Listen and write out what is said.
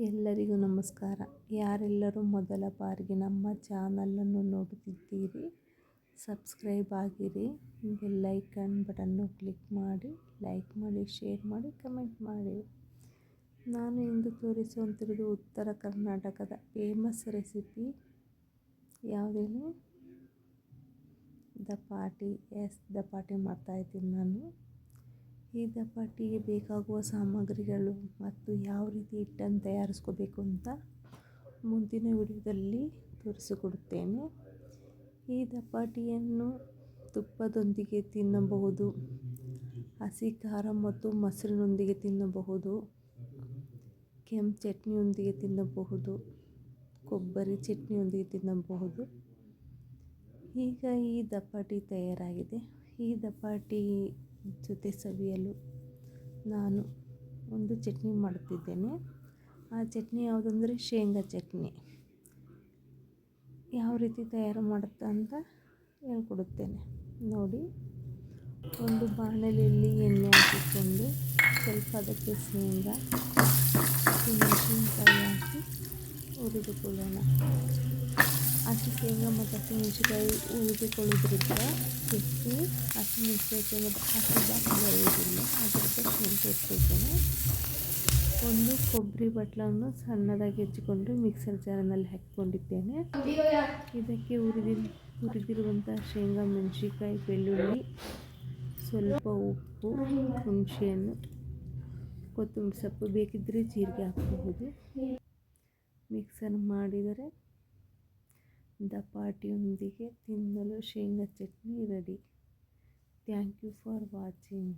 ಎಲ್ಲರಿಗೂ ನಮಸ್ಕಾರ. ಯಾರೆಲ್ಲರೂ ಮೊದಲ ಬಾರಿಗೆ ನಮ್ಮ ಚಾನಲನ್ನು ನೋಡುತ್ತಿದ್ದೀರಿ, ಸಬ್ಸ್ಕ್ರೈಬ್ ಆಗಿರಿ, ಬೆಲ್ಲೈಕನ್ ಬಟನ್ನು ಕ್ಲಿಕ್ ಮಾಡಿ, ಲೈಕ್ ಮಾಡಿ, ಶೇರ್ ಮಾಡಿ, ಕಮೆಂಟ್ ಮಾಡಿ. ನಾನು ಇಂದು ತೋರಿಸುವಂತಿರೋದು ಉತ್ತರ ಕರ್ನಾಟಕದ ಫೇಮಸ್ ರೆಸಿಪಿ ಯಾವುದೇನು, ದಪಾಟಿ. ದಪಾಟಿ ಮಾಡ್ತಾಯಿದ್ದೀನಿ ನಾನು. ಈ ದಪಾಟಿಗೆ ಬೇಕಾಗುವ ಸಾಮಗ್ರಿಗಳು ಮತ್ತು ಯಾವ ರೀತಿ ಹಿಟ್ಟನ್ನು ತಯಾರಿಸ್ಕೋಬೇಕು ಅಂತ ಮುಂದಿನ ವಿಡಿಯೋದಲ್ಲಿ ತೋರಿಸಿಕೊಡುತ್ತೇನೆ. ಈ ದಪಾಟಿಯನ್ನು ತುಪ್ಪದೊಂದಿಗೆ ತಿನ್ನಬಹುದು, ಹಸಿ ಖಾರ ಮತ್ತು ಮೊಸರಿನೊಂದಿಗೆ ತಿನ್ನಬಹುದು, ಕೆಂಪು ಚಟ್ನಿಯೊಂದಿಗೆ ತಿನ್ನಬಹುದು, ಕೊಬ್ಬರಿ ಚಟ್ನಿಯೊಂದಿಗೆ ತಿನ್ನಬಹುದು. ಈಗ ಈ ದಪಾಟಿ ತಯಾರಾಗಿದೆ. ಈ ದಪಾಟಿ ಜೊತೆ ಸವಿಯಲು ನಾನು ಒಂದು ಚಟ್ನಿ ಮಾಡುತ್ತಿದ್ದೇನೆ. ಆ ಚಟ್ನಿ ಯಾವುದಂದರೆ ಶೇಂಗಾ ಚಟ್ನಿ. ಯಾವ ರೀತಿ ತಯಾರು ಮಾಡುತ್ತೆ ಅಂತ ಹೇಳ್ಕೊಡುತ್ತೇನೆ ನೋಡಿ. ಒಂದು ಬಾಣಲೆಯಲ್ಲಿ ಎಣ್ಣೆ ಹಾಕಿಕೊಂಡು ಸ್ವಲ್ಪ ಅದಕ್ಕೆ ಶೇಂಗಾ, ಹಸಿಮೆಣಸಿನಕಾಯಿ ಹಾಕಿ ಹುರಿದುಕೊಳ್ಳೋಣ. ಹಸಿ ಶೇಂಗಾ ಮತ್ತು ಹಸಿಮೆಣಸಿನಕಾಯಿ ಹುರಿದುಕೊಳ್ಳೋದ್ರಿಂದ ಚಟ್ನಿ ಹಸಿಮೆಣಸಿನಕಾಯಿ ಹಸಿದಾಗ ಬರುವುದಿಲ್ಲ. ಅದಕ್ಕೆ ಸೇರಿಸಿದ್ದೇನೆ. ಒಂದು ಕೊಬ್ಬರಿ ಬಟ್ಲನ್ನು ಸಣ್ಣದಾಗಿ ಹೆಚ್ಚಿಕೊಂಡು ಮಿಕ್ಸರ್ ಜಾರಿನಲ್ಲಿ ಹಾಕಿಕೊಂಡಿದ್ದೇನೆ. ಇದಕ್ಕೆ ಹುರಿದಿರುವಂಥ ಶೇಂಗಾ, ಮೆಣಸಿನಕಾಯಿ, ಬೆಳ್ಳುಳ್ಳಿ, ಸ್ವಲ್ಪ ಉಪ್ಪು, ಹುಣಸೆಹಣ್ಣು, ಕೊತ್ತಂಬರಿ ಸೊಪ್ಪು, ಬೇಕಿದ್ದರೆ ಜೀರಿಗೆ ಹಾಕಬಹುದು. ಮಿಕ್ಸರ್ ಮಾಡಿದರೆ ದಪಾಟಿಯೊಂದಿಗೆ ತಿನ್ನಲು ಶೇಂಗಾ chutney ready. Thank you for watching.